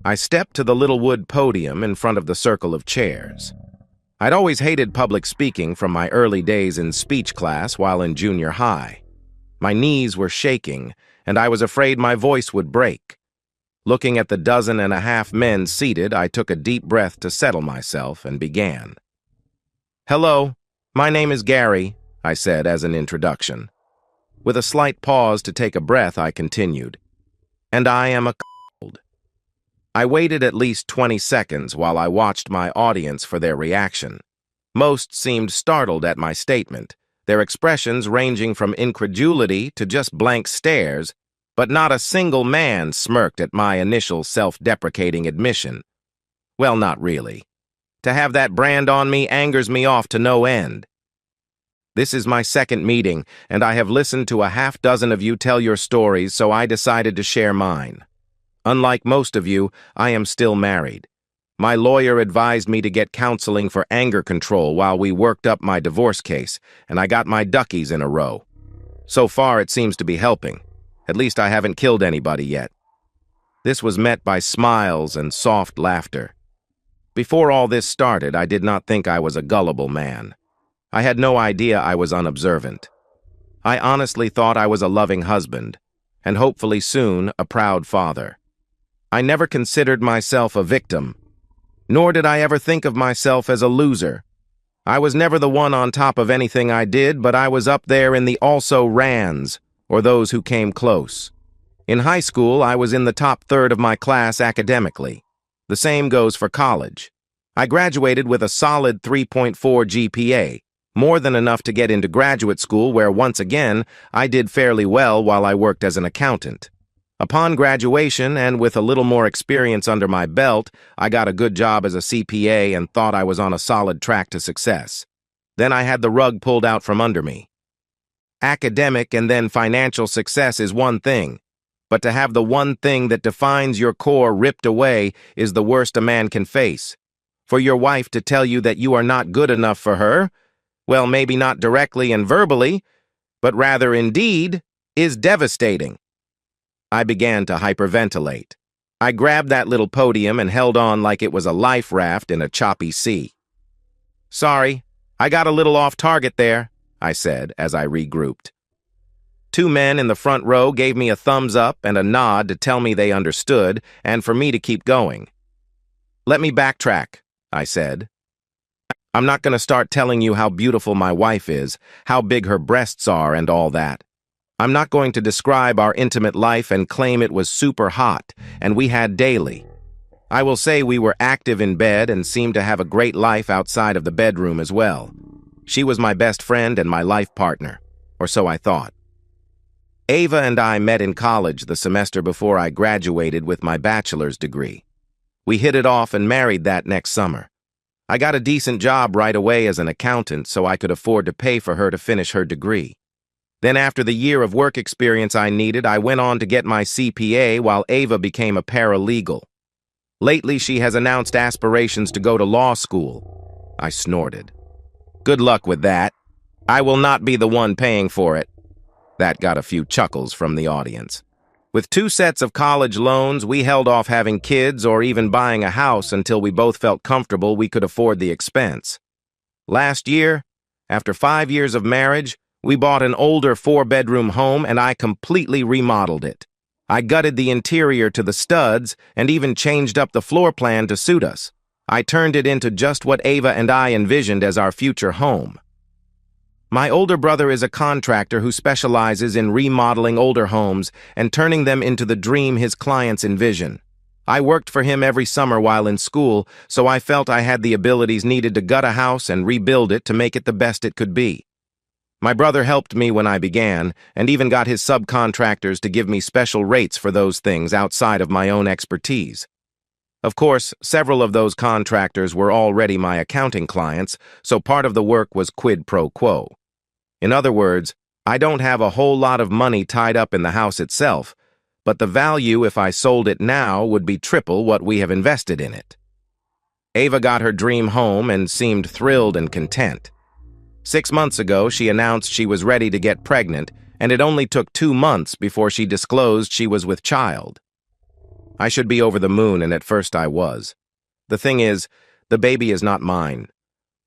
I stepped to the little wood podium in front of the circle of chairs. I'd always hated public speaking from my early days in speech class while in junior high. My knees were shaking, and I was afraid my voice would break. Looking at the 12.5 men seated, I took a deep breath to settle myself and began. "Hello, my name is Gary," I said as an introduction. With a slight pause to take a breath, I continued, "And I am a cold." I waited at least 20 seconds while I watched my audience for their reaction. Most seemed startled at my statement, their expressions ranging from incredulity to just blank stares, but not a single man smirked at my initial self-deprecating admission. Well, not really. To have that brand on me angers me off to no end. This is my second meeting, and I have listened to a half dozen of you tell your stories, so I decided to share mine. Unlike most of you, I am still married. My lawyer advised me to get counseling for anger control while we worked up my divorce case, and I got my duckies in a row. So far, it seems to be helping. At least I haven't killed anybody yet. This was met by smiles and soft laughter. Before all this started, I did not think I was a gullible man. I had no idea I was unobservant. I honestly thought I was a loving husband, and hopefully soon a proud father. I never considered myself a victim, nor did I ever think of myself as a loser. I was never the one on top of anything I did, but I was up there in the also-rans, or those who came close. In high school, I was in the top third of my class academically. The same goes for college. I graduated with a solid 3.4 GPA, more than enough to get into graduate school where, once again, I did fairly well while I worked as an accountant. Upon graduation, and with a little more experience under my belt, I got a good job as a CPA and thought I was on a solid track to success. Then I had the rug pulled out from under me. Academic and then financial success is one thing, but to have the one thing that defines your core ripped away is the worst a man can face. For your wife to tell you that you are not good enough for her, well, maybe not directly and verbally, but rather in deed, is devastating. I began to hyperventilate. I grabbed that little podium and held on like it was a life raft in a choppy sea. "Sorry, I got a little off target there," I said as I regrouped. 2 men in the front row gave me a thumbs up and a nod to tell me they understood and for me to keep going. "Let me backtrack," I said. "I'm not going to start telling you how beautiful my wife is, how big her breasts are, and all that. I'm not going to describe our intimate life and claim it was super hot, and we had daily. I will say we were active in bed and seemed to have a great life outside of the bedroom as well. She was my best friend and my life partner, or so I thought. Ava and I met in college the semester before I graduated with my bachelor's degree. We hit it off and married that next summer. I got a decent job right away as an accountant so I could afford to pay for her to finish her degree. Then after the year of work experience I needed, I went on to get my CPA while Ava became a paralegal. Lately, she has announced aspirations to go to law school. I snorted. "Good luck with that. I will not be the one paying for it." That got a few chuckles from the audience. With 2 sets of college loans, we held off having kids or even buying a house until we both felt comfortable we could afford the expense. Last year, after 5 years of marriage, we bought an older 4-bedroom home and I completely remodeled it. I gutted the interior to the studs and even changed up the floor plan to suit us. I turned it into just what Ava and I envisioned as our future home. My older brother is a contractor who specializes in remodeling older homes and turning them into the dream his clients envision. I worked for him every summer while in school, so I felt I had the abilities needed to gut a house and rebuild it to make it the best it could be. My brother helped me when I began, and even got his subcontractors to give me special rates for those things outside of my own expertise. Of course, several of those contractors were already my accounting clients, so part of the work was quid pro quo. In other words, I don't have a whole lot of money tied up in the house itself, but the value if I sold it now would be triple what we have invested in it. Ava got her dream home and seemed thrilled and content. 6 months ago, she announced she was ready to get pregnant, and it only took 2 months before she disclosed she was with child. I should be over the moon, and at first I was. The thing is, the baby is not mine.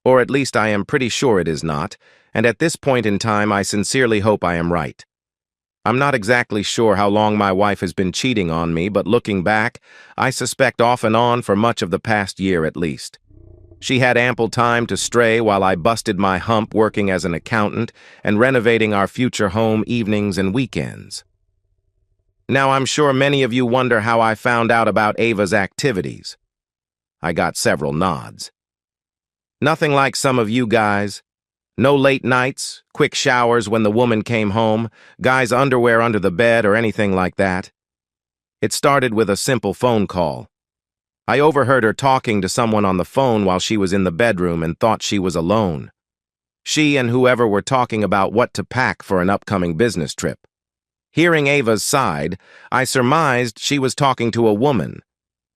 Or at least I am pretty sure it is not, and at this point in time I sincerely hope I am right. I'm not exactly sure how long my wife has been cheating on me, but looking back, I suspect off and on for much of the past year at least. She had ample time to stray while I busted my hump working as an accountant and renovating our future home evenings and weekends. Now I'm sure many of you wonder how I found out about Ava's activities. I got several nods. Nothing like some of you guys. No late nights, quick showers when the woman came home, guys' underwear under the bed or anything like that. It started with a simple phone call. I overheard her talking to someone on the phone while she was in the bedroom and thought she was alone. She and whoever were talking about what to pack for an upcoming business trip. Hearing Ava's side, I surmised she was talking to a woman.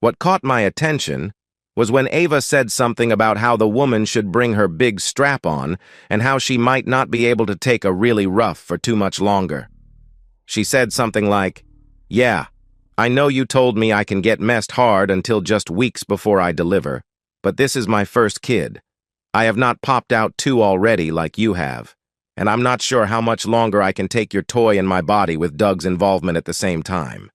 What caught my attention was when Ava said something about how the woman should bring her big strap on and how she might not be able to take a really rough for too much longer. She said something like, "Yeah, I know you told me I can get messed hard until just weeks before I deliver, but this is my first kid. I have not popped out 2 already like you have, and I'm not sure how much longer I can take your toy in my body with Doug's involvement at the same time."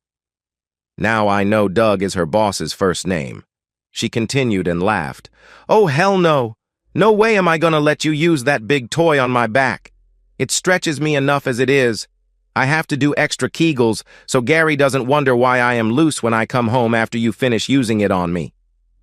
Now I know Doug is her boss's first name. She continued and laughed. "Oh, hell no. No way am I gonna let you use that big toy on my back. It stretches me enough as it is. I have to do extra Kegels so Gary doesn't wonder why I am loose when I come home after you finish using it on me.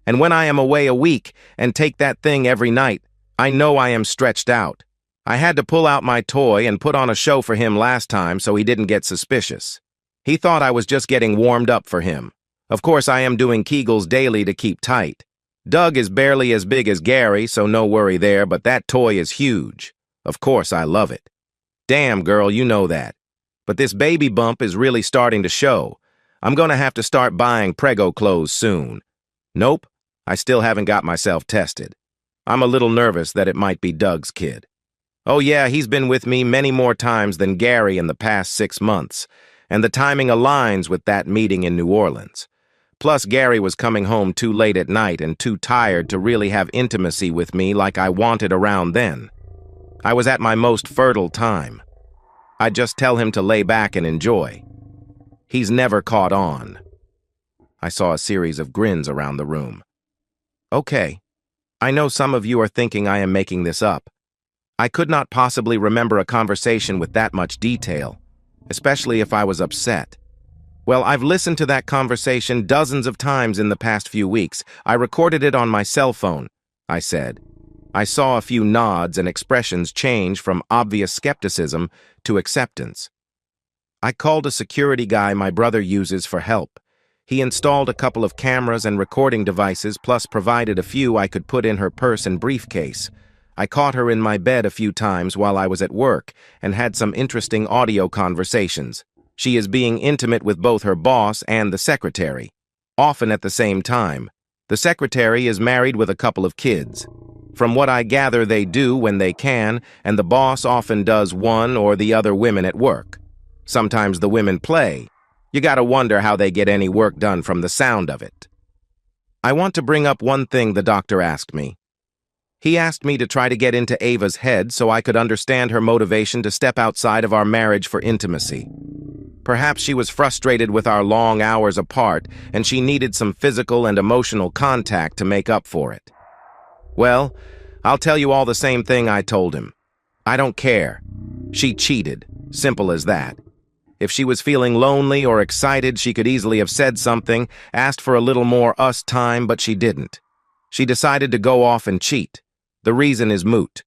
And when I am away a week and take that thing every night, I know I am stretched out. I had to pull out my toy and put on a show for him last time so he didn't get suspicious. He thought I was just getting warmed up for him. Of course, I am doing Kegels daily to keep tight. Doug is barely as big as Gary, so no worry there, but that toy is huge. Of course, I love it. Damn, girl, you know that. But this baby bump is really starting to show. I'm gonna have to start buying prego clothes soon. Nope, I still haven't got myself tested. I'm a little nervous that it might be Doug's kid. Oh yeah, he's been with me many more times than Gary in the past 6 months, and the timing aligns with that meeting in New Orleans. Plus, Gary was coming home too late at night and too tired to really have intimacy with me like I wanted around then. I was at my most fertile time. I'd just tell him to lay back and enjoy. He's never caught on. I saw a series of grins around the room. Okay, I know some of you are thinking I am making this up. I could not possibly remember a conversation with that much detail, especially if I was upset. Well, I've listened to that conversation dozens of times in the past few weeks. I recorded it on my cell phone, I said. I saw a few nods and expressions change from obvious skepticism to acceptance. I called a security guy my brother uses for help. He installed a couple of cameras and recording devices, plus provided a few I could put in her purse and briefcase. I caught her in my bed a few times while I was at work and had some interesting audio conversations. She is being intimate with both her boss and the secretary, often at the same time. The secretary is married with a couple of kids. From what I gather, they do when they can, and the boss often does one or the other women at work. Sometimes the women play. You gotta wonder how they get any work done from the sound of it. I want to bring up one thing the doctor asked me. He asked me to try to get into Ava's head so I could understand her motivation to step outside of our marriage for intimacy. Perhaps she was frustrated with our long hours apart, and she needed some physical and emotional contact to make up for it. Well, I'll tell you all the same thing I told him. I don't care. She cheated. Simple as that. If she was feeling lonely or excited, she could easily have said something, asked for a little more us time, but she didn't. She decided to go off and cheat. The reason is moot.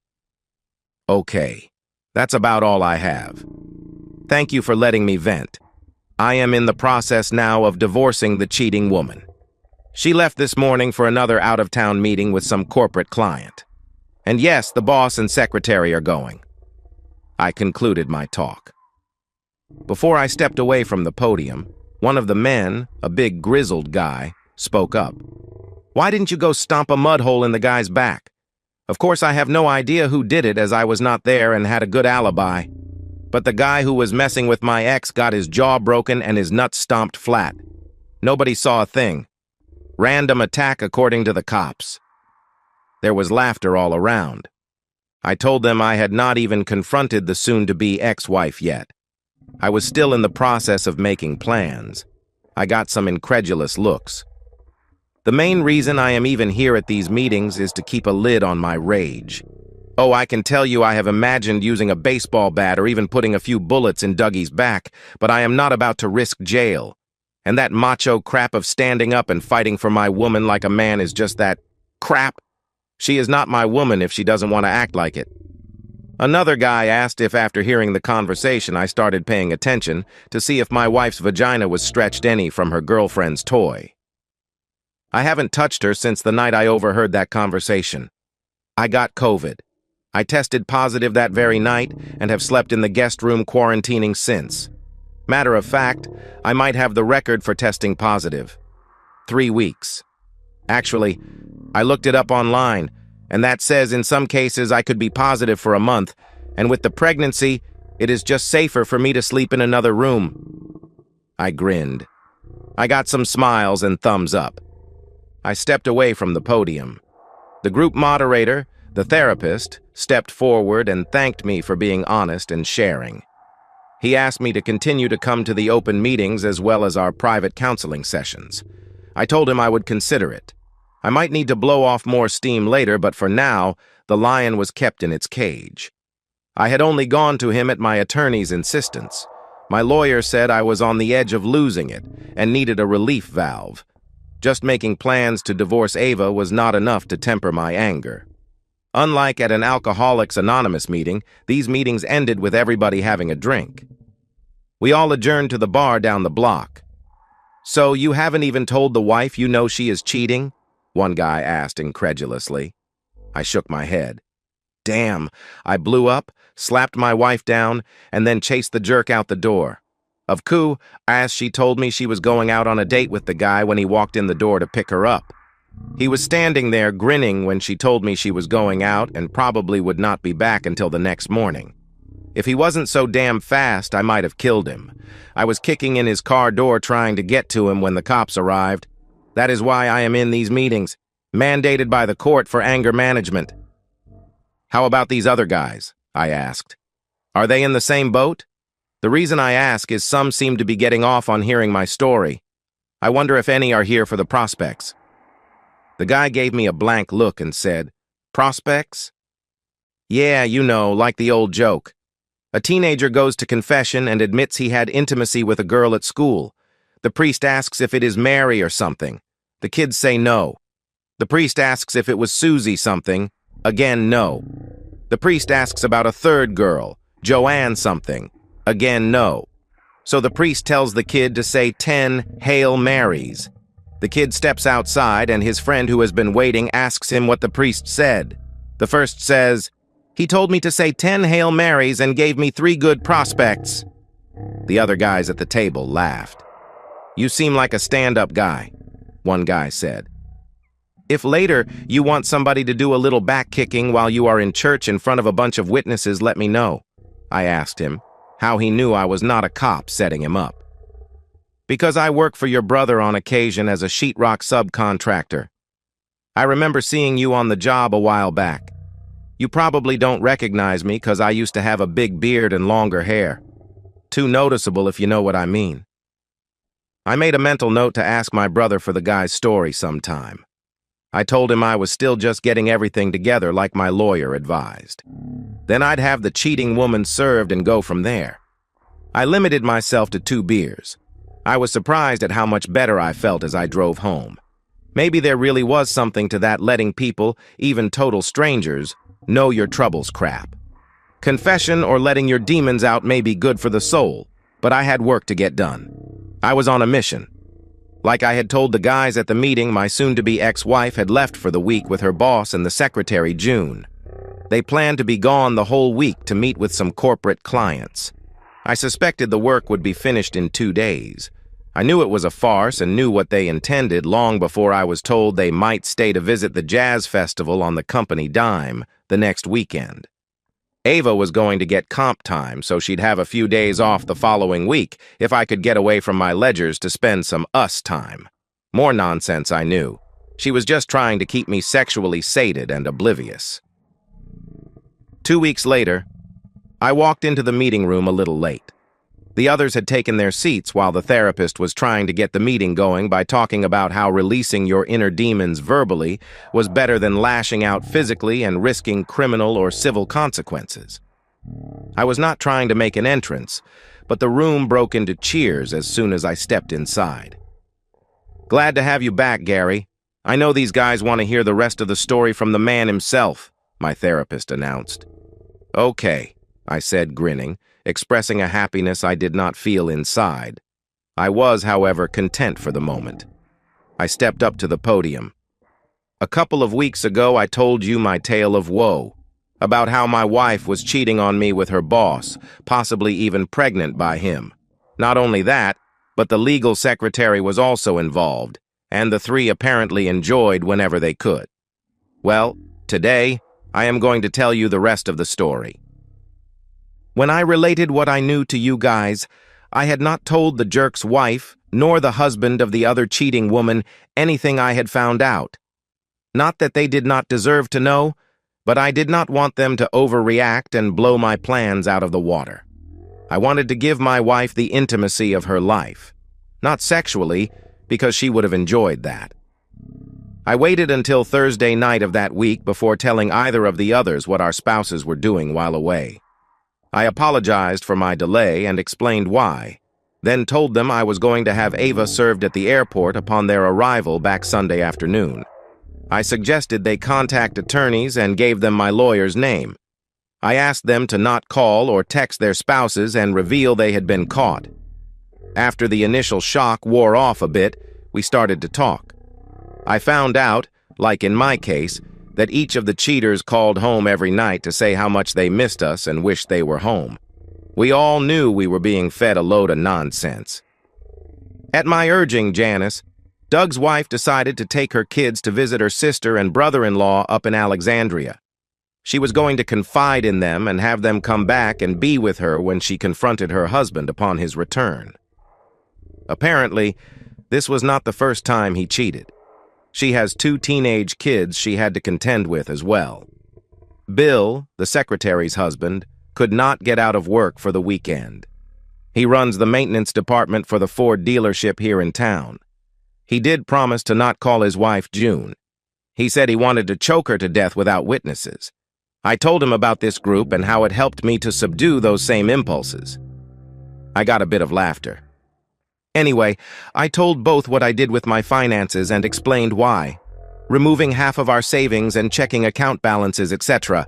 Okay, that's about all I have. Thank you for letting me vent. I am in the process now of divorcing the cheating woman. She left this morning for another out-of-town meeting with some corporate client. And yes, the boss and secretary are going. I concluded my talk. Before I stepped away from the podium, one of the men, a big grizzled guy, spoke up. Why didn't you go stomp a mud hole in the guy's back? Of course, I have no idea who did it as I was not there and had a good alibi. But the guy who was messing with my ex got his jaw broken and his nuts stomped flat. Nobody saw a thing. Random attack according to the cops. There was laughter all around. I told them I had not even confronted the soon-to-be ex-wife yet. I was still in the process of making plans. I got some incredulous looks. The main reason I am even here at these meetings is to keep a lid on my rage. Oh, I can tell you I have imagined using a baseball bat or even putting a few bullets in Dougie's back, but I am not about to risk jail. And that macho crap of standing up and fighting for my woman like a man is just that crap. She is not my woman if she doesn't want to act like it. Another guy asked if after hearing the conversation I started paying attention to see if my wife's vagina was stretched any from her girlfriend's toy. I haven't touched her since the night I overheard that conversation. I got COVID. I tested positive that very night and have slept in the guest room quarantining since. Matter of fact, I might have the record for testing positive. 3 weeks. Actually, I looked it up online, and that says in some cases I could be positive for a month, and with the pregnancy, it is just safer for me to sleep in another room. I grinned. I got some smiles and thumbs up. I stepped away from the podium. The group moderator, the therapist, stepped forward and thanked me for being honest and sharing. He asked me to continue to come to the open meetings as well as our private counseling sessions. I told him I would consider it. I might need to blow off more steam later, but for now, the lion was kept in its cage. I had only gone to him at my attorney's insistence. My lawyer said I was on the edge of losing it and needed a relief valve. Just making plans to divorce Ava was not enough to temper my anger. Unlike at an Alcoholics Anonymous meeting, these meetings ended with everybody having a drink. We all adjourned to the bar down the block. "So you haven't even told the wife you know she is cheating?" one guy asked incredulously. I shook my head. Damn, I blew up, slapped my wife down, and then chased the jerk out the door. Of coup, as she told me she was going out on a date with the guy when he walked in the door to pick her up. He was standing there grinning when she told me she was going out and probably would not be back until the next morning. If he wasn't so damn fast, I might have killed him. I was kicking in his car door trying to get to him when the cops arrived. That is why I am in these meetings, mandated by the court for anger management. "How about these other guys?" I asked. "Are they in the same boat?" The reason I ask is some seem to be getting off on hearing my story. I wonder if any are here for the prospects. The guy gave me a blank look and said, "Prospects?" "Yeah, you know, like the old joke. A teenager goes to confession and admits he had intimacy with a girl at school. The priest asks if it is Mary or something. The kids say no. The priest asks if it was Susie something. Again, no. The priest asks about a third girl, Joanne something. Again, no. So the priest tells the kid to say 10 Hail Marys. The kid steps outside and his friend who has been waiting asks him what the priest said. The first says, "He told me to say 10 Hail Marys and gave me 3 good prospects." The other guys at the table laughed. "You seem like a stand-up guy," one guy said. "If later you want somebody to do a little back-kicking while you are in church in front of a bunch of witnesses, let me know." I asked him how he knew I was not a cop setting him up. "Because I work for your brother on occasion as a sheetrock subcontractor. I remember seeing you on the job a while back. You probably don't recognize me because I used to have a big beard and longer hair. Too noticeable if you know what I mean." I made a mental note to ask my brother for the guy's story sometime. I told him I was still just getting everything together like my lawyer advised. Then I'd have the cheating woman served and go from there. I limited myself to 2 beers. I was surprised at how much better I felt as I drove home. Maybe there really was something to that letting people, even total strangers, know your troubles crap. Confession or letting your demons out may be good for the soul, but I had work to get done. I was on a mission. Like I had told the guys at the meeting, my soon-to-be ex-wife had left for the week with her boss and the secretary, June. They planned to be gone the whole week to meet with some corporate clients. I suspected the work would be finished in 2 days. I knew it was a farce and knew what they intended long before I was told they might stay to visit the jazz festival on the company dime the next weekend. Ava was going to get comp time, so she'd have a few days off the following week if I could get away from my ledgers to spend some us time. More nonsense, I knew. She was just trying to keep me sexually sated and oblivious. 2 weeks later, I walked into the meeting room a little late. The others had taken their seats while the therapist was trying to get the meeting going by talking about how releasing your inner demons verbally was better than lashing out physically and risking criminal or civil consequences. I was not trying to make an entrance, but the room broke into cheers as soon as I stepped inside. "Glad to have you back, Gary. I know these guys want to hear the rest of the story from the man himself," my therapist announced. "Okay," I said, grinning, expressing a happiness I did not feel inside. I was, however, content for the moment. I stepped up to the podium. "A couple of weeks ago, I told you my tale of woe, about how my wife was cheating on me with her boss, possibly even pregnant by him. Not only that, but the legal secretary was also involved, and the three apparently enjoyed whenever they could. Well, today, I am going to tell you the rest of the story. When I related what I knew to you guys, I had not told the jerk's wife, nor the husband of the other cheating woman, anything I had found out. Not that they did not deserve to know, but I did not want them to overreact and blow my plans out of the water. I wanted to give my wife the intimacy of her life. Not sexually, because she would have enjoyed that. I waited until Thursday night of that week before telling either of the others what our spouses were doing while away. I apologized for my delay and explained why, then told them I was going to have Ava served at the airport upon their arrival back Sunday afternoon. I suggested they contact attorneys and gave them my lawyer's name. I asked them to not call or text their spouses and reveal they had been caught. After the initial shock wore off a bit, we started to talk. I found out, like in my case, that each of the cheaters called home every night to say how much they missed us and wished they were home. We all knew we were being fed a load of nonsense. At my urging, Janice, Doug's wife decided to take her kids to visit her sister and brother-in-law up in Alexandria. She was going to confide in them and have them come back and be with her when she confronted her husband upon his return. Apparently, this was not the first time he cheated. She has 2 teenage kids she had to contend with as well. Bill, the secretary's husband, could not get out of work for the weekend. He runs the maintenance department for the Ford dealership here in town. He did promise to not call his wife June. He said he wanted to choke her to death without witnesses. I told him about this group and how it helped me to subdue those same impulses. I got a bit of laughter. Anyway, I told both what I did with my finances and explained why. Removing half of our savings and checking account balances, etc.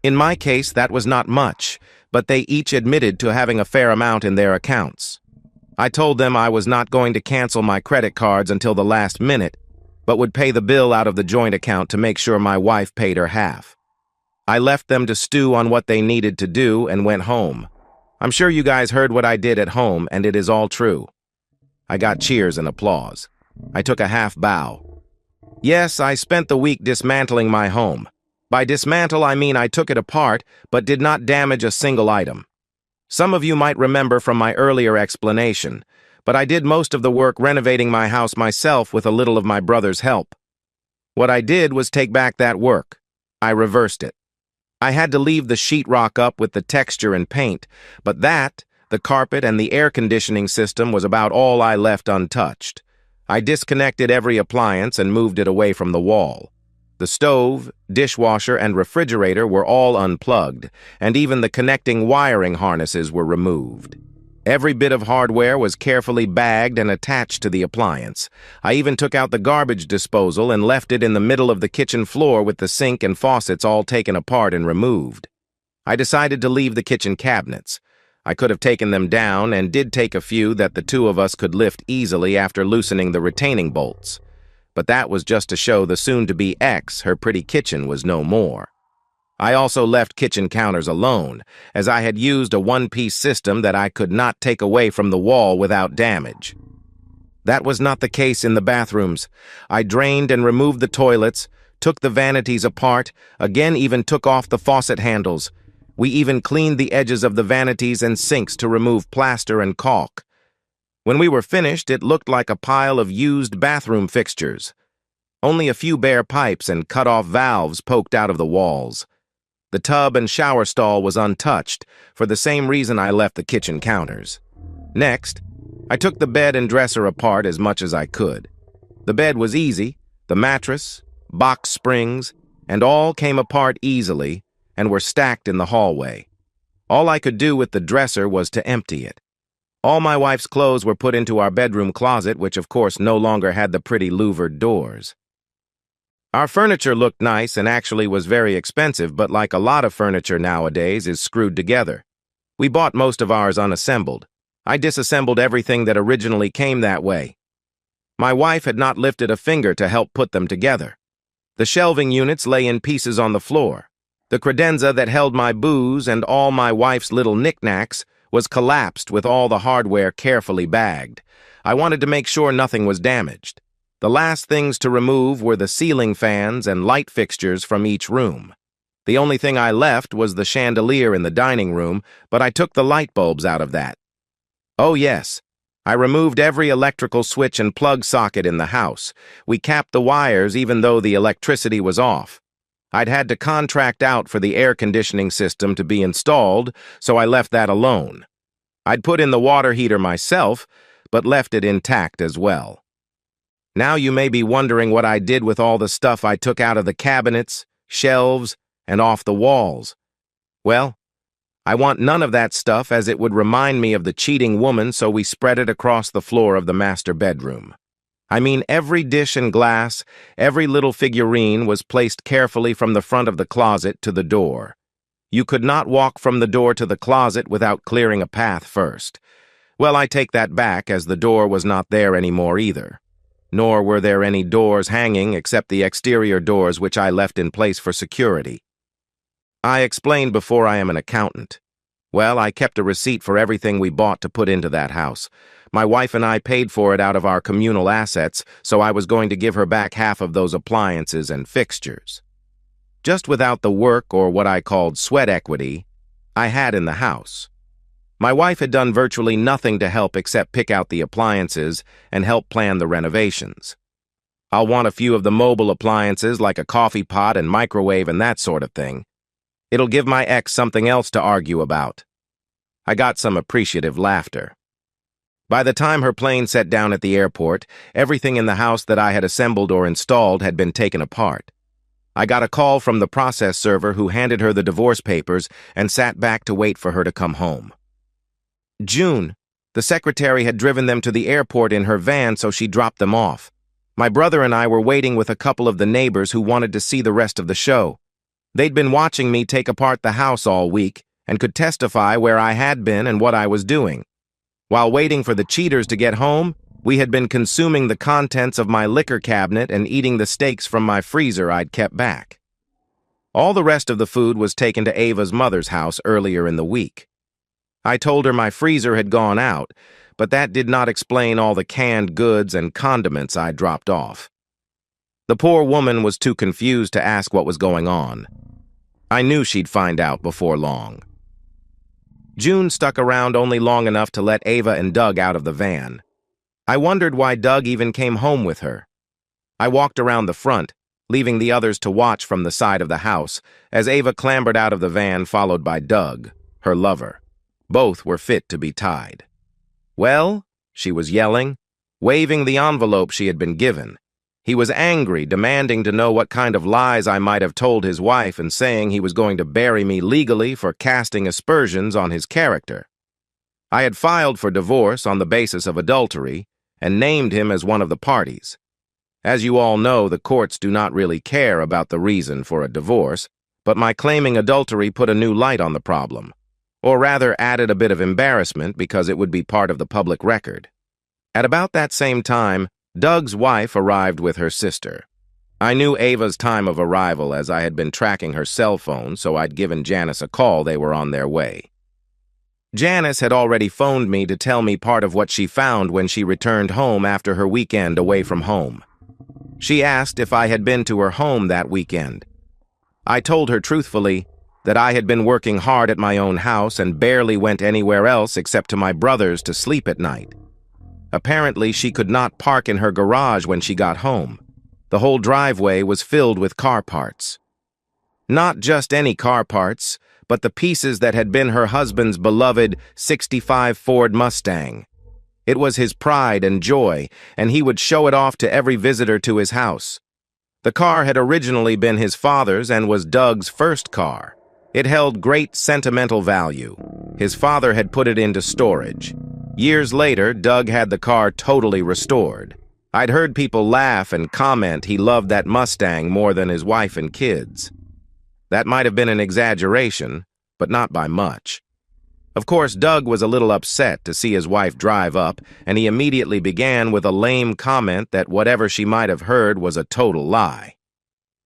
In my case, that was not much, but they each admitted to having a fair amount in their accounts. I told them I was not going to cancel my credit cards until the last minute, but would pay the bill out of the joint account to make sure my wife paid her half. I left them to stew on what they needed to do and went home. I'm sure you guys heard what I did at home, and it is all true. I got cheers and applause. I took a half bow. Yes, I spent the week dismantling my home. By dismantle, I mean I took it apart, but did not damage a single item. Some of you might remember from my earlier explanation, but I did most of the work renovating my house myself with a little of my brother's help. What I did was take back that work. I reversed it. I had to leave the sheetrock up with the texture and paint, but that, the carpet, and the air conditioning system was about all I left untouched. I disconnected every appliance and moved it away from the wall. The stove, dishwasher, and refrigerator were all unplugged, and even the connecting wiring harnesses were removed. Every bit of hardware was carefully bagged and attached to the appliance. I even took out the garbage disposal and left it in the middle of the kitchen floor with the sink and faucets all taken apart and removed. I decided to leave the kitchen cabinets. I could have taken them down and did take a few that the 2 of us could lift easily after loosening the retaining bolts. But that was just to show the soon-to-be ex her pretty kitchen was no more. I also left kitchen counters alone, as I had used a one-piece system that I could not take away from the wall without damage. That was not the case in the bathrooms. I drained and removed the toilets, took the vanities apart, again even took off the faucet handles. We even cleaned the edges of the vanities and sinks to remove plaster and caulk. When we were finished, it looked like a pile of used bathroom fixtures. Only a few bare pipes and cut-off valves poked out of the walls. The tub and shower stall was untouched, for the same reason I left the kitchen counters. Next, I took the bed and dresser apart as much as I could. The bed was easy, the mattress, box springs, and all came apart easily and were stacked in the hallway. All I could do with the dresser was to empty it. All my wife's clothes were put into our bedroom closet, which of course no longer had the pretty louvered doors. Our furniture looked nice and actually was very expensive, but like a lot of furniture nowadays is screwed together. We bought most of ours unassembled. I disassembled everything that originally came that way. My wife had not lifted a finger to help put them together. The shelving units lay in pieces on the floor. The credenza that held my booze and all my wife's little knickknacks was collapsed with all the hardware carefully bagged. I wanted to make sure nothing was damaged. The last things to remove were the ceiling fans and light fixtures from each room. The only thing I left was the chandelier in the dining room, but I took the light bulbs out of that. Oh yes, I removed every electrical switch and plug socket in the house. We capped the wires even though the electricity was off. I'd had to contract out for the air conditioning system to be installed, so I left that alone. I'd put in the water heater myself, but left it intact as well. Now you may be wondering what I did with all the stuff I took out of the cabinets, shelves, and off the walls. Well, I want none of that stuff as it would remind me of the cheating woman, so we spread it across the floor of the master bedroom. I mean, every dish and glass, every little figurine was placed carefully from the front of the closet to the door. You could not walk from the door to the closet without clearing a path first. Well, I take that back, as the door was not there anymore either. Nor were there any doors hanging except the exterior doors which I left in place for security. I explained before I am an accountant. Well, I kept a receipt for everything we bought to put into that house. My wife and I paid for it out of our communal assets, so I was going to give her back half of those appliances and fixtures. Just without the work, or what I called sweat equity, I had in the house. My wife had done virtually nothing to help except pick out the appliances and help plan the renovations. I'll want a few of the mobile appliances like a coffee pot and microwave and that sort of thing. It'll give my ex something else to argue about. I got some appreciative laughter. By the time her plane set down at the airport, everything in the house that I had assembled or installed had been taken apart. I got a call from the process server who handed her the divorce papers and sat back to wait for her to come home. June, the secretary had driven them to the airport in her van, so she dropped them off. My brother and I were waiting with a couple of the neighbors who wanted to see the rest of the show. They'd been watching me take apart the house all week and could testify where I had been and what I was doing. While waiting for the cheaters to get home, we had been consuming the contents of my liquor cabinet and eating the steaks from my freezer I'd kept back. All the rest of the food was taken to Ava's mother's house earlier in the week. I told her my freezer had gone out, but that did not explain all the canned goods and condiments I dropped off. The poor woman was too confused to ask what was going on. I knew she'd find out before long. June stuck around only long enough to let Ava and Doug out of the van. I wondered why Doug even came home with her. I walked around the front, leaving the others to watch from the side of the house, as Ava clambered out of the van followed by Doug, her lover. Both were fit to be tied. Well, she was yelling, waving the envelope she had been given. He was angry, demanding to know what kind of lies I might have told his wife and saying he was going to bury me legally for casting aspersions on his character. I had filed for divorce on the basis of adultery and named him as one of the parties. As you all know, the courts do not really care about the reason for a divorce, but my claiming adultery put a new light on the problem, or rather added a bit of embarrassment because it would be part of the public record. At about that same time, Doug's wife arrived with her sister. I knew Ava's time of arrival as I had been tracking her cell phone, so I'd given Janice a call they were on their way. Janice had already phoned me to tell me part of what she found when she returned home after her weekend away from home. She asked if I had been to her home that weekend. I told her truthfully, that I had been working hard at my own house and barely went anywhere else except to my brother's to sleep at night. Apparently, she could not park in her garage when she got home. The whole driveway was filled with car parts. Not just any car parts, but the pieces that had been her husband's beloved '65 Ford Mustang. It was his pride and joy, and he would show it off to every visitor to his house. The car had originally been his father's and was Doug's first car. It held great sentimental value. His father had put it into storage. Years later, Doug had the car totally restored. I'd heard people laugh and comment he loved that Mustang more than his wife and kids. That might have been an exaggeration, but not by much. Of course, Doug was a little upset to see his wife drive up, and he immediately began with a lame comment that whatever she might have heard was a total lie.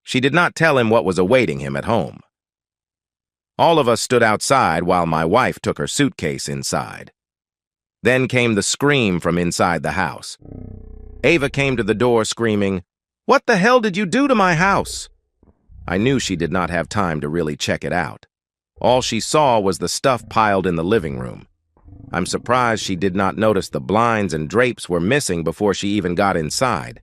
She did not tell him what was awaiting him at home. All of us stood outside while my wife took her suitcase inside. Then came the scream from inside the house. Ava came to the door screaming, "What the hell did you do to my house?" I knew she did not have time to really check it out. All she saw was the stuff piled in the living room. I'm surprised she did not notice the blinds and drapes were missing before she even got inside.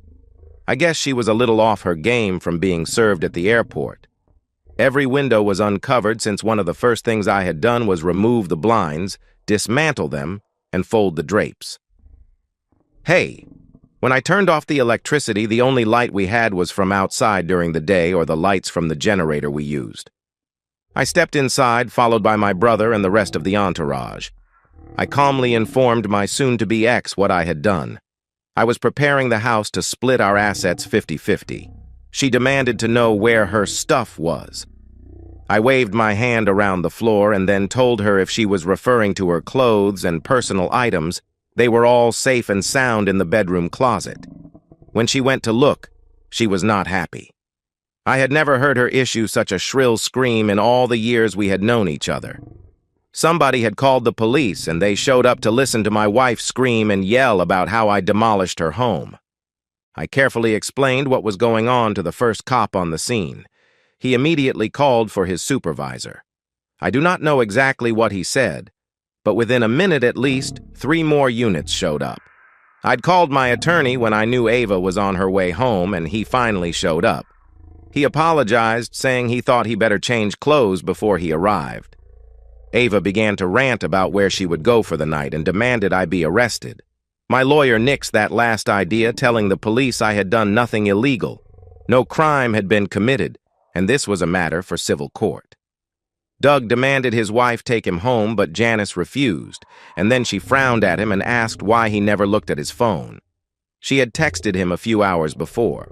I guess she was a little off her game from being served at the airport. Every window was uncovered since one of the first things I had done was remove the blinds, dismantle them, and fold the drapes. Hey, when I turned off the electricity, the only light we had was from outside during the day or the lights from the generator we used. I stepped inside, followed by my brother and the rest of the entourage. I calmly informed my soon-to-be ex what I had done. I was preparing the house to split our assets 50-50. She demanded to know where her stuff was. I waved my hand around the floor and then told her if she was referring to her clothes and personal items, they were all safe and sound in the bedroom closet. When she went to look, she was not happy. I had never heard her issue such a shrill scream in all the years we had known each other. Somebody had called the police, and they showed up to listen to my wife scream and yell about how I demolished her home. I carefully explained what was going on to the first cop on the scene. He immediately called for his supervisor. I do not know exactly what he said, but within a minute at least, 3 more units showed up. I'd called my attorney when I knew Ava was on her way home, and he finally showed up. He apologized, saying he thought he better change clothes before he arrived. Ava began to rant about where she would go for the night and demanded I be arrested. My lawyer nixed that last idea, telling the police I had done nothing illegal. No crime had been committed, and this was a matter for civil court. Doug demanded his wife take him home, but Janice refused, and then she frowned at him and asked why he never looked at his phone. She had texted him a few hours before.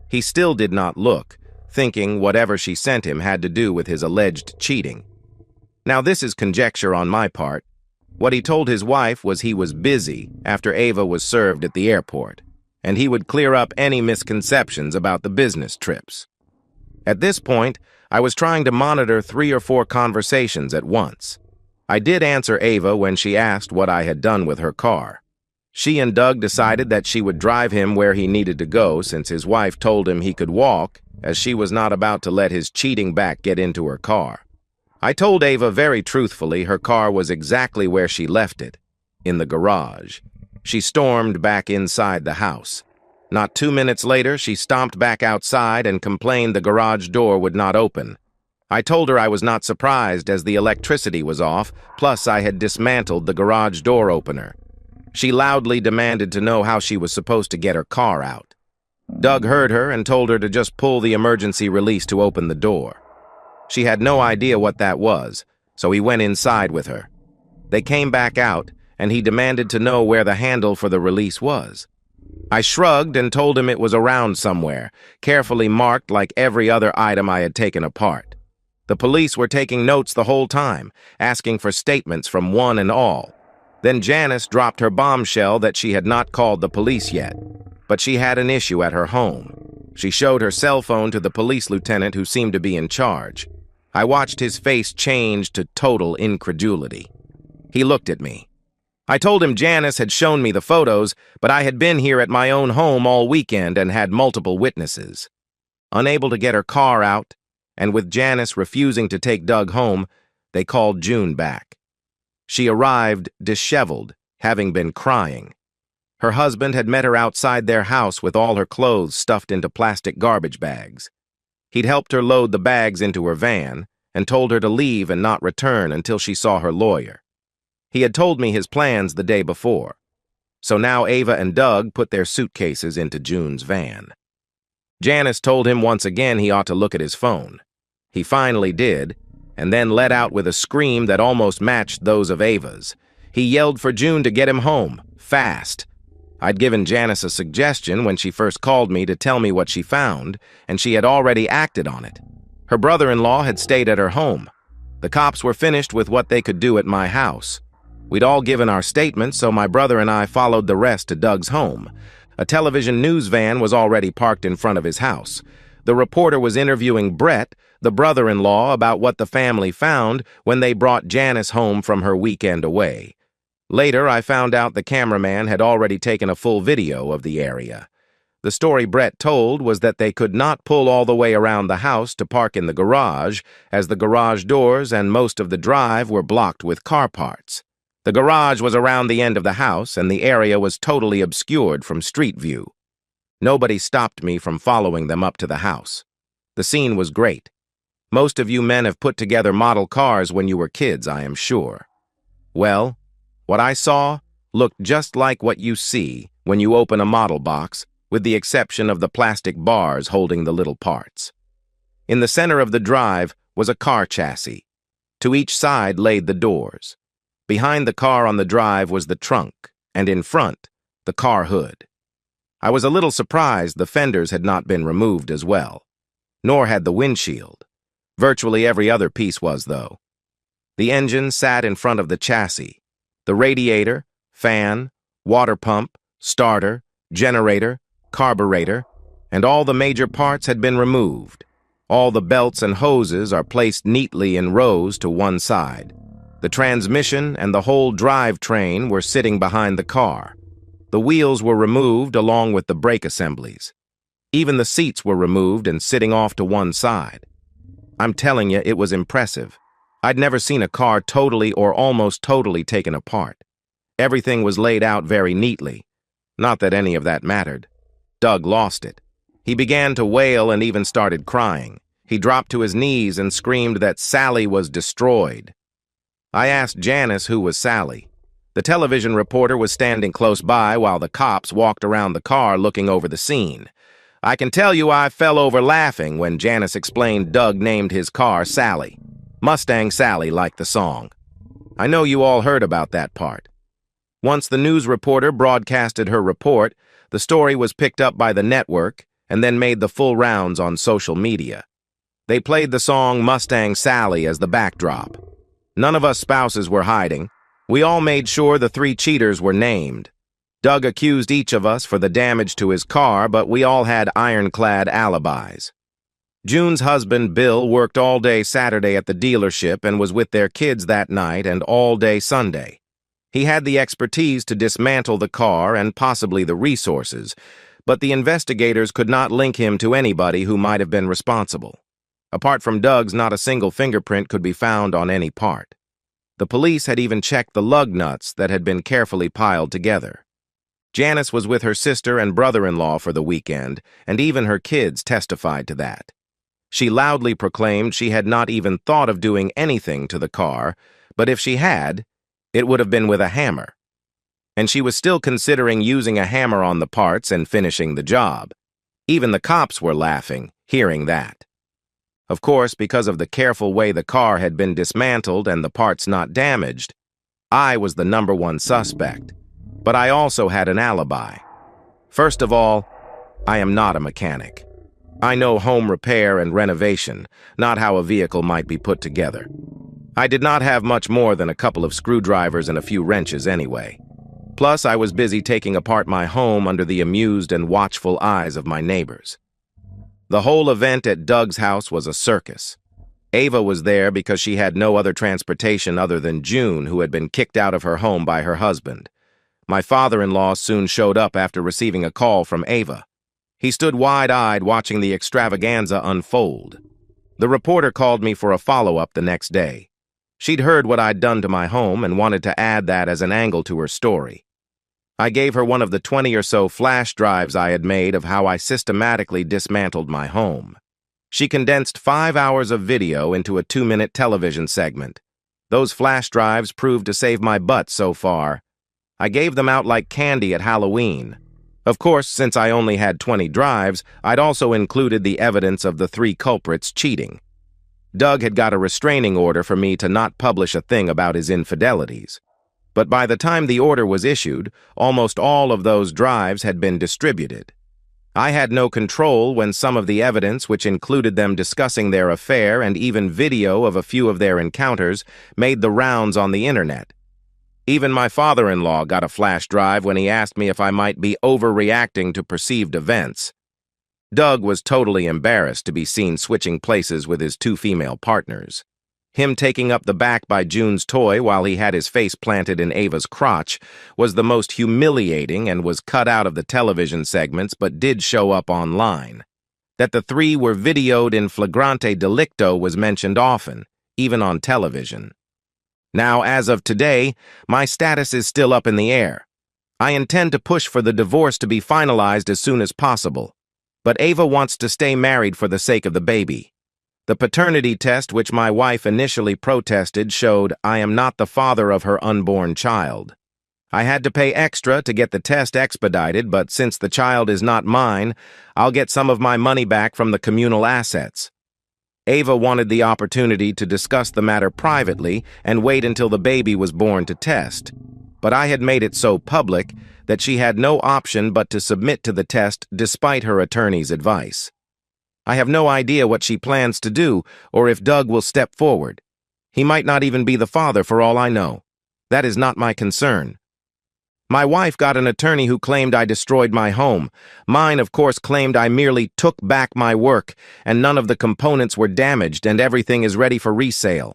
He still did not look, thinking whatever she sent him had to do with his alleged cheating. Now this is conjecture on my part. What he told his wife was he was busy after Ava was served at the airport, and he would clear up any misconceptions about the business trips. At this point, I was trying to monitor 3 or 4 conversations at once. I did answer Ava when she asked what I had done with her car. She and Doug decided that she would drive him where he needed to go since his wife told him he could walk, as she was not about to let his cheating back get into her car. I told Ava very truthfully her car was exactly where she left it, in the garage. She stormed back inside the house. Not 2 minutes later, she stomped back outside and complained the garage door would not open. I told her I was not surprised as the electricity was off, plus I had dismantled the garage door opener. She loudly demanded to know how she was supposed to get her car out. Doug heard her and told her to just pull the emergency release to open the door. She had no idea what that was, so he went inside with her. They came back out, and he demanded to know where the handle for the release was. I shrugged and told him it was around somewhere, carefully marked like every other item I had taken apart. The police were taking notes the whole time, asking for statements from one and all. Then Janice dropped her bombshell that she had not called the police yet, but she had an issue at her home. She showed her cell phone to the police lieutenant who seemed to be in charge. I watched his face change to total incredulity. He looked at me. I told him Janice had shown me the photos, but I had been here at my own home all weekend and had multiple witnesses. Unable to get her car out, and with Janice refusing to take Doug home, they called June back. She arrived disheveled, having been crying. Her husband had met her outside their house with all her clothes stuffed into plastic garbage bags. He'd helped her load the bags into her van and told her to leave and not return until she saw her lawyer. He had told me his plans the day before. So now Ava and Doug put their suitcases into June's van. Janice told him once again he ought to look at his phone. He finally did, and then let out with a scream that almost matched those of Ava's. He yelled for June to get him home, fast. I'd given Janice a suggestion when she first called me to tell me what she found, and she had already acted on it. Her brother-in-law had stayed at her home. The cops were finished with what they could do at my house. We'd all given our statements, so my brother and I followed the rest to Doug's home. A television news van was already parked in front of his house. The reporter was interviewing Brett, the brother-in-law, about what the family found when they brought Janice home from her weekend away. Later, I found out the cameraman had already taken a full video of the area. The story Brett told was that they could not pull all the way around the house to park in the garage, as the garage doors and most of the drive were blocked with car parts. The garage was around the end of the house, and the area was totally obscured from street view. Nobody stopped me from following them up to the house. The scene was great. Most of you men have put together model cars when you were kids, I am sure. Well, what I saw looked just like what you see when you open a model box, with the exception of the plastic bars holding the little parts. In the center of the drive was a car chassis. To each side laid the doors. Behind the car on the drive was the trunk, and in front, the car hood. I was a little surprised the fenders had not been removed as well, nor had the windshield. Virtually every other piece was, though. The engine sat in front of the chassis. The radiator, fan, water pump, starter, generator, carburetor, and all the major parts had been removed. All the belts and hoses are placed neatly in rows to one side. The transmission and the whole drivetrain were sitting behind the car. The wheels were removed along with the brake assemblies. Even the seats were removed and sitting off to one side. I'm telling you, it was impressive. I'd never seen a car totally or almost totally taken apart. Everything was laid out very neatly. Not that any of that mattered. Doug lost it. He began to wail and even started crying. He dropped to his knees and screamed that Sally was destroyed. I asked Janice who was Sally. The television reporter was standing close by while the cops walked around the car looking over the scene. I can tell you I fell over laughing when Janice explained Doug named his car Sally. Mustang Sally, like the song. I know you all heard about that part. Once the news reporter broadcasted her report, the story was picked up by the network and then made the full rounds on social media. They played the song Mustang Sally as the backdrop. None of us spouses were hiding. We all made sure the three cheaters were named. Doug accused each of us for the damage to his car, but we all had ironclad alibis. June's husband, Bill, worked all day Saturday at the dealership and was with their kids that night and all day Sunday. He had the expertise to dismantle the car and possibly the resources, but the investigators could not link him to anybody who might have been responsible. Apart from Doug's, not a single fingerprint could be found on any part. The police had even checked the lug nuts that had been carefully piled together. Janice was with her sister and brother-in-law for the weekend, and even her kids testified to that. She loudly proclaimed she had not even thought of doing anything to the car, but if she had, it would have been with a hammer. And she was still considering using a hammer on the parts and finishing the job. Even the cops were laughing, hearing that. Of course, because of the careful way the car had been dismantled and the parts not damaged, I was the #1 suspect. But I also had an alibi. First of all, I am not a mechanic. I know home repair and renovation, not how a vehicle might be put together. I did not have much more than a couple of screwdrivers and a few wrenches anyway. Plus, I was busy taking apart my home under the amused and watchful eyes of my neighbors. The whole event at Doug's house was a circus. Ava was there because she had no other transportation other than June, who had been kicked out of her home by her husband. My father-in-law soon showed up after receiving a call from Ava. He stood wide-eyed watching the extravaganza unfold. The reporter called me for a follow-up the next day. She'd heard what I'd done to my home and wanted to add that as an angle to her story. I gave her one of the 20 or so flash drives I had made of how I systematically dismantled my home. She condensed 5 hours of video into a 2-minute television segment. Those flash drives proved to save my butt so far. I gave them out like candy at Halloween. Of course, since I only had 20 drives, I'd also included the evidence of the 3 culprits cheating. Doug had got a restraining order for me to not publish a thing about his infidelities. But by the time the order was issued, almost all of those drives had been distributed. I had no control when some of the evidence, which included them discussing their affair and even video of a few of their encounters, made the rounds on the internet. Even my father-in-law got a flash drive when he asked me if I might be overreacting to perceived events. Doug was totally embarrassed to be seen switching places with his 2 female partners. Him taking up the back by June's toy while he had his face planted in Ava's crotch was the most humiliating and was cut out of the television segments but did show up online. That the 3 were videoed in flagrante delicto was mentioned often, even on television. Now, as of today, my status is still up in the air. I intend to push for the divorce to be finalized as soon as possible. But Ava wants to stay married for the sake of the baby. The paternity test which my wife initially protested showed I am not the father of her unborn child. I had to pay extra to get the test expedited, but since the child is not mine, I'll get some of my money back from the communal assets. Ava wanted the opportunity to discuss the matter privately and wait until the baby was born to test. But I had made it so public that she had no option but to submit to the test despite her attorney's advice. I have no idea what she plans to do or if Doug will step forward. He might not even be the father for all I know. That is not my concern. My wife got an attorney who claimed I destroyed my home. Mine, of course, claimed I merely took back my work and none of the components were damaged and everything is ready for resale.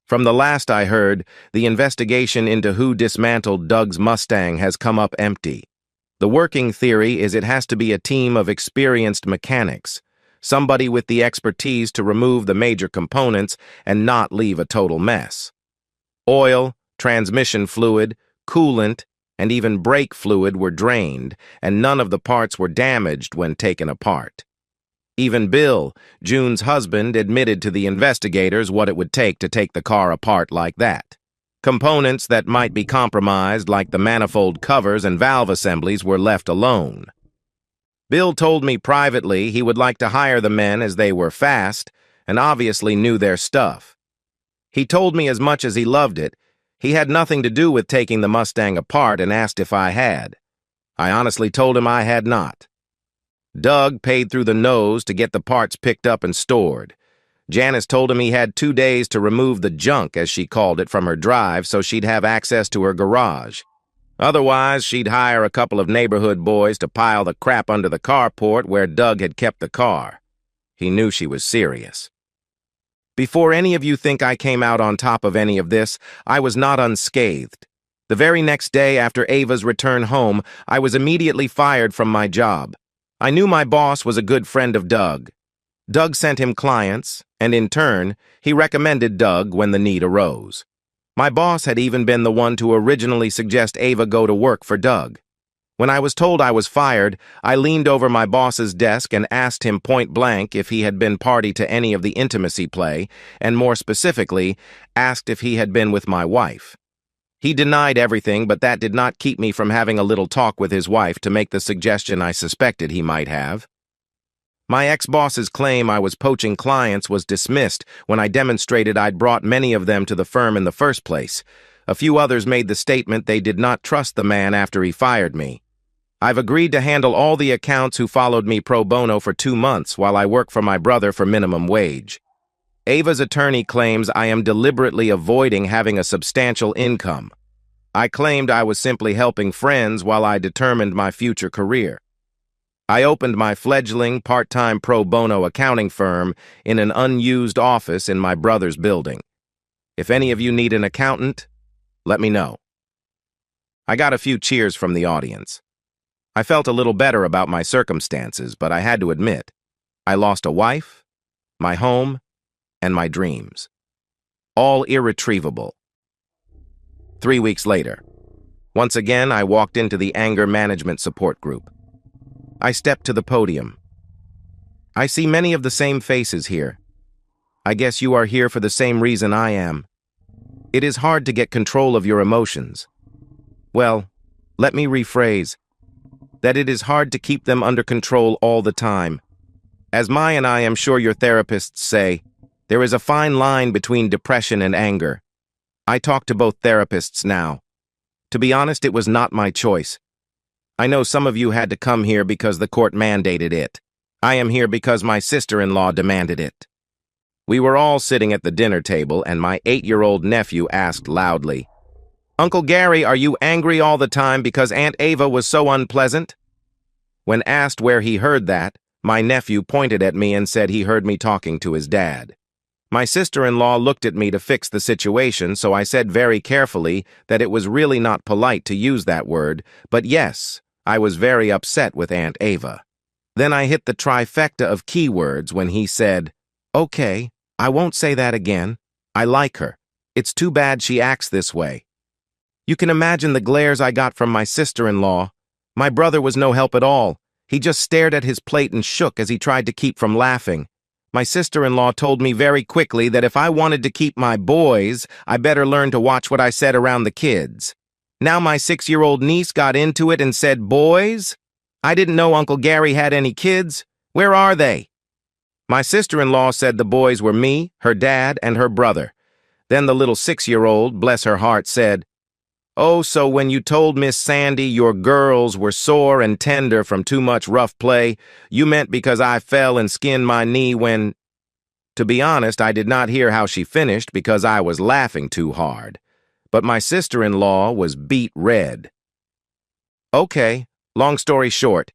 From the last I heard, the investigation into who dismantled Doug's Mustang has come up empty. The working theory is it has to be a team of experienced mechanics, somebody with the expertise to remove the major components and not leave a total mess. Oil, transmission fluid, coolant, and even brake fluid were drained, and none of the parts were damaged when taken apart. Even Bill, June's husband, admitted to the investigators what it would take to take the car apart like that. Components that might be compromised, like the manifold covers and valve assemblies, were left alone. Bill told me privately he would like to hire the men as they were fast and obviously knew their stuff. He told me as much as he loved it, he had nothing to do with taking the Mustang apart and asked if I had. I honestly told him I had not. Doug paid through the nose to get the parts picked up and stored. Janice told him he had 2 days to remove the junk, as she called it, from her drive so she'd have access to her garage. Otherwise, she'd hire a couple of neighborhood boys to pile the crap under the carport where Doug had kept the car. He knew she was serious. Before any of you think I came out on top of any of this, I was not unscathed. The very next day after Ava's return home, I was immediately fired from my job. I knew my boss was a good friend of Doug. Doug sent him clients, and in turn, he recommended Doug when the need arose. My boss had even been the one to originally suggest Ava go to work for Doug. When I was told I was fired, I leaned over my boss's desk and asked him point blank if he had been party to any of the intimacy play, and more specifically, asked if he had been with my wife. He denied everything, but that did not keep me from having a little talk with his wife to make the suggestion I suspected he might have. My ex-boss's claim I was poaching clients was dismissed when I demonstrated I'd brought many of them to the firm in the first place. A few others made the statement they did not trust the man after he fired me. I've agreed to handle all the accounts who followed me pro bono for 2 months while I work for my brother for minimum wage. Ava's attorney claims I am deliberately avoiding having a substantial income. I claimed I was simply helping friends while I determined my future career. I opened my fledgling part-time pro bono accounting firm in an unused office in my brother's building. If any of you need an accountant, let me know. I got a few cheers from the audience. I felt a little better about my circumstances, but I had to admit, I lost a wife, my home, and my dreams. All irretrievable. 3 weeks later, once again, I walked into the anger management support group. I stepped to the podium. I see many of the same faces here. I guess you are here for the same reason I am. It is hard to get control of your emotions. Well, let me rephrase. That it is hard to keep them under control all the time. As Mai and I am sure your therapists say, there is a fine line between depression and anger. I talk to both therapists now. To be honest, it was not my choice. I know some of you had to come here because the court mandated it. I am here because my sister-in-law demanded it. We were all sitting at the dinner table, and my 8-year-old nephew asked loudly, "Uncle Gary, are you angry all the time because Aunt Ava was so unpleasant?" When asked where he heard that, my nephew pointed at me and said he heard me talking to his dad. My sister-in-law looked at me to fix the situation, so I said very carefully that it was really not polite to use that word, but yes, I was very upset with Aunt Ava. Then I hit the trifecta of keywords when he said, "Okay, I won't say that again. I like her. It's too bad she acts this way." You can imagine the glares I got from my sister-in-law. My brother was no help at all. He just stared at his plate and shook as he tried to keep from laughing. My sister-in-law told me very quickly that if I wanted to keep my boys, I better learn to watch what I said around the kids. Now my 6-year-old niece got into it and said, "Boys? I didn't know Uncle Gary had any kids. Where are they?" My sister-in-law said the boys were me, her dad, and her brother. Then the little 6-year-old, bless her heart, said, "Oh, so when you told Miss Sandy your girls were sore and tender from too much rough play, you meant because I fell and skinned my knee when—" To be honest, I did not hear how she finished because I was laughing too hard. But my sister-in-law was beet red. Okay, long story short,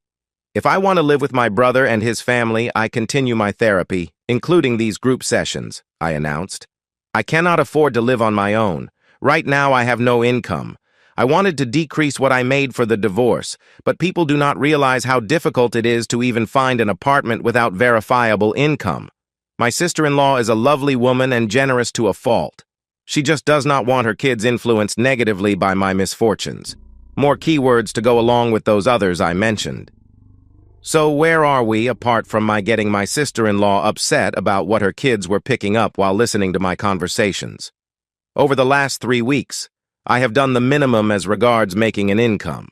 if I want to live with my brother and his family, I continue my therapy, including these group sessions, I announced. I cannot afford to live on my own. Right now, I have no income. I wanted to decrease what I made for the divorce, but people do not realize how difficult it is to even find an apartment without verifiable income. My sister-in-law is a lovely woman and generous to a fault. She just does not want her kids influenced negatively by my misfortunes. More keywords to go along with those others I mentioned. So where are we, apart from my getting my sister-in-law upset about what her kids were picking up while listening to my conversations? Over the last 3 weeks, I have done the minimum as regards making an income.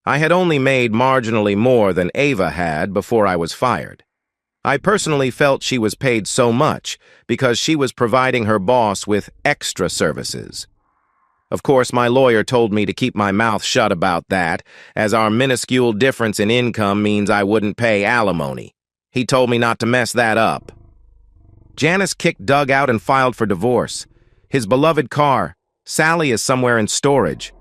I had only made marginally more than Ava had before I was fired. I personally felt she was paid so much because she was providing her boss with extra services. Of course, my lawyer told me to keep my mouth shut about that, as our minuscule difference in income means I wouldn't pay alimony. He told me not to mess that up. Janice kicked Doug out and filed for divorce. His beloved car, Sally, is somewhere in storage.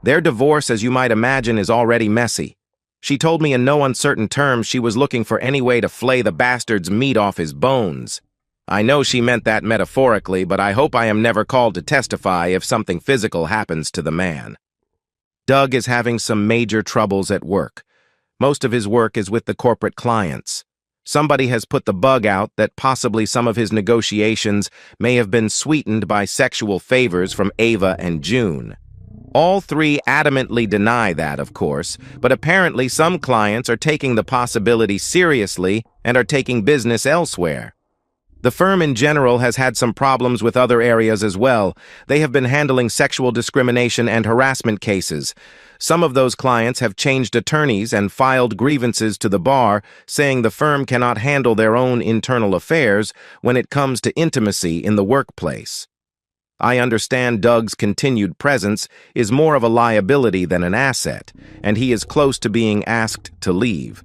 Their divorce, as you might imagine, is already messy. She told me in no uncertain terms she was looking for any way to flay the bastard's meat off his bones. I know she meant that metaphorically, but I hope I am never called to testify if something physical happens to the man. Doug is having some major troubles at work. Most of his work is with the corporate clients. Somebody has put the bug out that possibly some of his negotiations may have been sweetened by sexual favors from Ava and June. All three adamantly deny that, of course, but apparently some clients are taking the possibility seriously and are taking business elsewhere. The firm in general has had some problems with other areas as well. They have been handling sexual discrimination and harassment cases. Some of those clients have changed attorneys and filed grievances to the bar, saying the firm cannot handle their own internal affairs when it comes to intimacy in the workplace. I understand Doug's continued presence is more of a liability than an asset, and he is close to being asked to leave.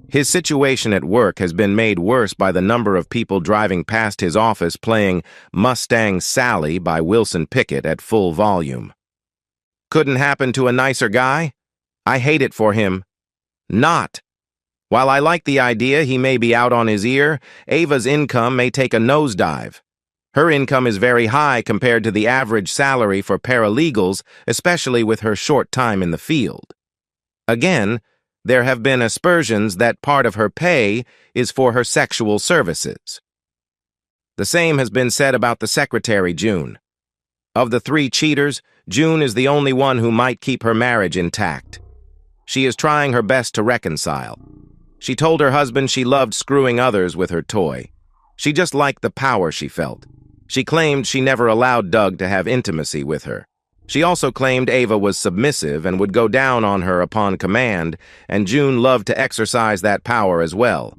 His situation at work has been made worse by the number of people driving past his office playing Mustang Sally by Wilson Pickett at full volume. Couldn't happen to a nicer guy? I hate it for him. Not. While I like the idea he may be out on his ear, Ava's income may take a nosedive. Her income is very high compared to the average salary for paralegals, especially with her short time in the field. Again, there have been aspersions that part of her pay is for her sexual services. The same has been said about the secretary, June. Of the three cheaters, June is the only one who might keep her marriage intact. She is trying her best to reconcile. She told her husband she loved screwing others with her toy. She just liked the power she felt. She claimed she never allowed Doug to have intimacy with her. She also claimed Ava was submissive and would go down on her upon command, and June loved to exercise that power as well.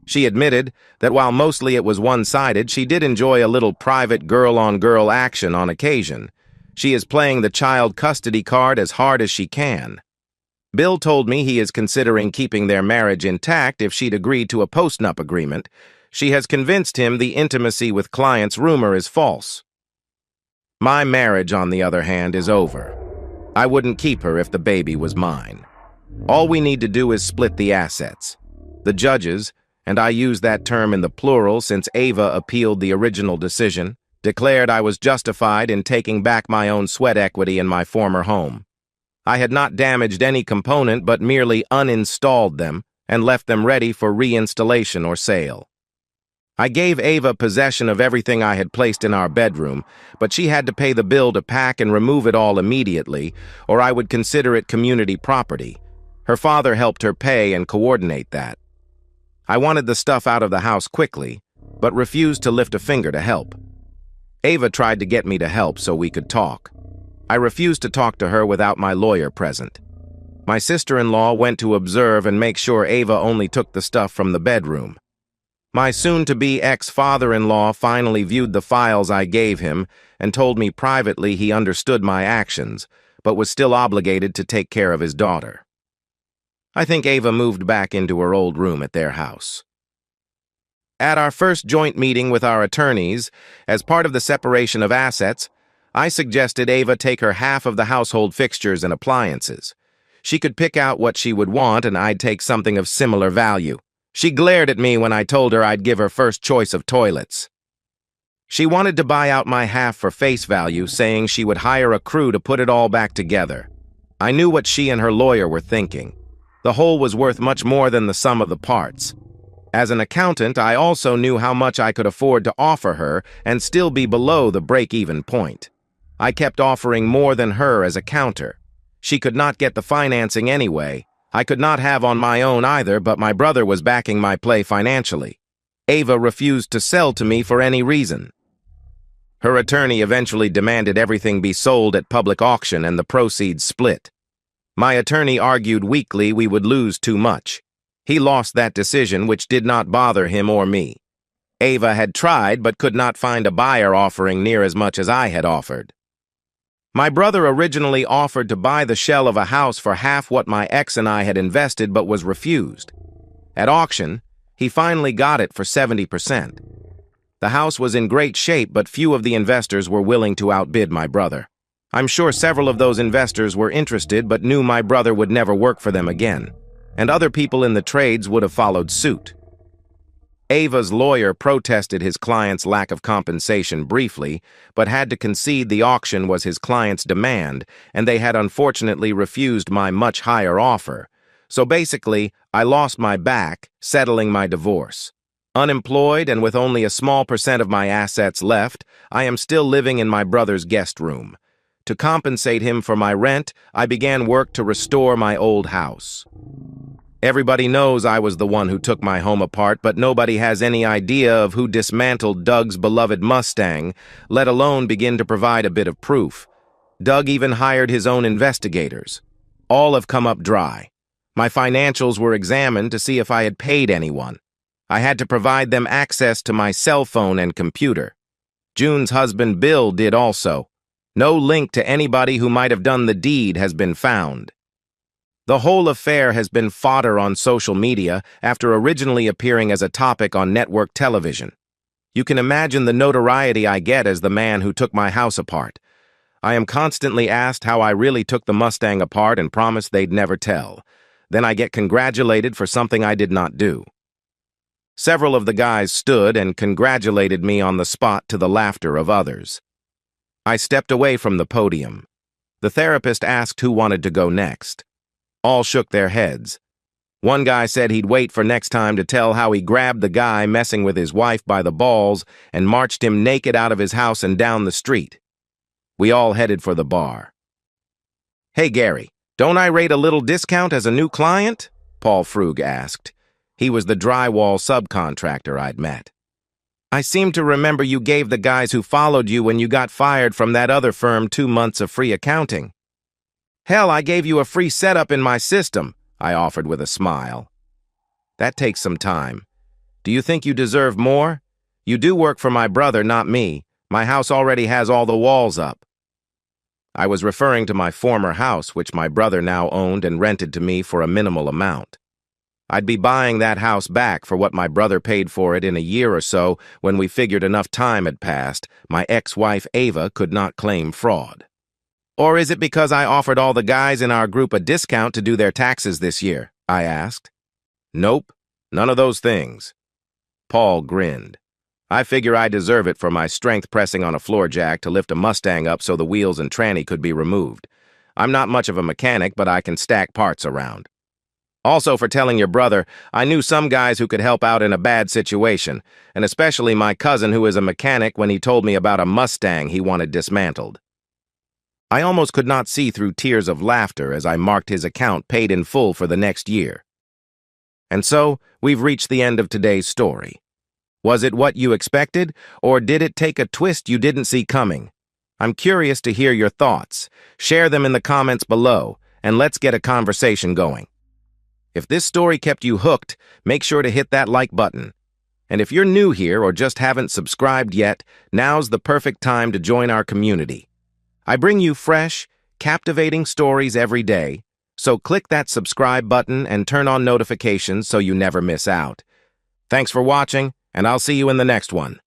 She admitted that while mostly it was one-sided, she did enjoy a little private girl-on-girl action on occasion. She is playing the child custody card as hard as she can. Bill told me he is considering keeping their marriage intact if she'd agreed to a post-nup agreement. She has convinced him the intimacy with clients rumor is false. My marriage, on the other hand, is over. I wouldn't keep her if the baby was mine. All we need to do is split the assets. The judges, and I use that term in the plural since Ava appealed the original decision, declared I was justified in taking back my own sweat equity in my former home. I had not damaged any component but merely uninstalled them and left them ready for reinstallation or sale. I gave Ava possession of everything I had placed in our bedroom, but she had to pay the bill to pack and remove it all immediately, or I would consider it community property. Her father helped her pay and coordinate that. I wanted the stuff out of the house quickly, but refused to lift a finger to help. Ava tried to get me to help so we could talk. I refused to talk to her without my lawyer present. My sister-in-law went to observe and make sure Ava only took the stuff from the bedroom. My soon-to-be ex-father-in-law finally viewed the files I gave him and told me privately he understood my actions, but was still obligated to take care of his daughter. I think Ava moved back into her old room at their house. At our first joint meeting with our attorneys, as part of the separation of assets, I suggested Ava take her half of the household fixtures and appliances. She could pick out what she would want and I'd take something of similar value. She glared at me when I told her I'd give her first choice of toilets. She wanted to buy out my half for face value, saying she would hire a crew to put it all back together. I knew what she and her lawyer were thinking. The whole was worth much more than the sum of the parts. As an accountant, I also knew how much I could afford to offer her and still be below the break-even point. I kept offering more than her as a counter. She could not get the financing anyway. I could not have on my own either, but my brother was backing my play financially. Ava refused to sell to me for any reason. Her attorney eventually demanded everything be sold at public auction and the proceeds split. My attorney argued weakly we would lose too much. He lost that decision, which did not bother him or me. Ava had tried but could not find a buyer offering near as much as I had offered. My brother originally offered to buy the shell of a house for half what my ex and I had invested but was refused. At auction, he finally got it for 70%. The house was in great shape, but few of the investors were willing to outbid my brother. I'm sure several of those investors were interested but knew my brother would never work for them again, and other people in the trades would have followed suit. Ava's lawyer protested his client's lack of compensation briefly, but had to concede the auction was his client's demand, and they had unfortunately refused my much higher offer. So basically, I lost my back, settling my divorce. Unemployed and with only a small percent of my assets left, I am still living in my brother's guest room. To compensate him for my rent, I began work to restore my old house. Everybody knows I was the one who took my home apart, but nobody has any idea of who dismantled Doug's beloved Mustang, let alone begin to provide a bit of proof. Doug even hired his own investigators. All have come up dry. My financials were examined to see if I had paid anyone. I had to provide them access to my cell phone and computer. June's husband Bill did also. No link to anybody who might have done the deed has been found. The whole affair has been fodder on social media after originally appearing as a topic on network television. You can imagine the notoriety I get as the man who took my house apart. I am constantly asked how I really took the Mustang apart and promised they'd never tell. Then I get congratulated for something I did not do. Several of the guys stood and congratulated me on the spot to the laughter of others. I stepped away from the podium. The therapist asked who wanted to go next. All shook their heads. One guy said he'd wait for next time to tell how he grabbed the guy messing with his wife by the balls and marched him naked out of his house and down the street. We all headed for the bar. "Hey, Gary, don't I rate a little discount as a new client?" Paul Frug asked. He was the drywall subcontractor I'd met. "I seem to remember you gave the guys who followed you when you got fired from that other firm 2 months of free accounting." "Hell, I gave you a free setup in my system," I offered with a smile. "That takes some time. Do you think you deserve more? You do work for my brother, not me. My house already has all the walls up." I was referring to my former house, which my brother now owned and rented to me for a minimal amount. I'd be buying that house back for what my brother paid for it in a year or so when we figured enough time had passed. My ex-wife Ava could not claim fraud. "Or is it because I offered all the guys in our group a discount to do their taxes this year?" I asked. "Nope, none of those things." Paul grinned. "I figure I deserve it for my strength pressing on a floor jack to lift a Mustang up so the wheels and tranny could be removed. I'm not much of a mechanic, but I can stack parts around. Also for telling your brother, I knew some guys who could help out in a bad situation, and especially my cousin who is a mechanic when he told me about a Mustang he wanted dismantled." I almost could not see through tears of laughter as I marked his account paid in full for the next year. And so, we've reached the end of today's story. Was it what you expected, or did it take a twist you didn't see coming? I'm curious to hear your thoughts. Share them in the comments below, and let's get a conversation going. If this story kept you hooked, make sure to hit that like button. And if you're new here or just haven't subscribed yet, now's the perfect time to join our community. I bring you fresh, captivating stories every day, so click that subscribe button and turn on notifications so you never miss out. Thanks for watching, and I'll see you in the next one.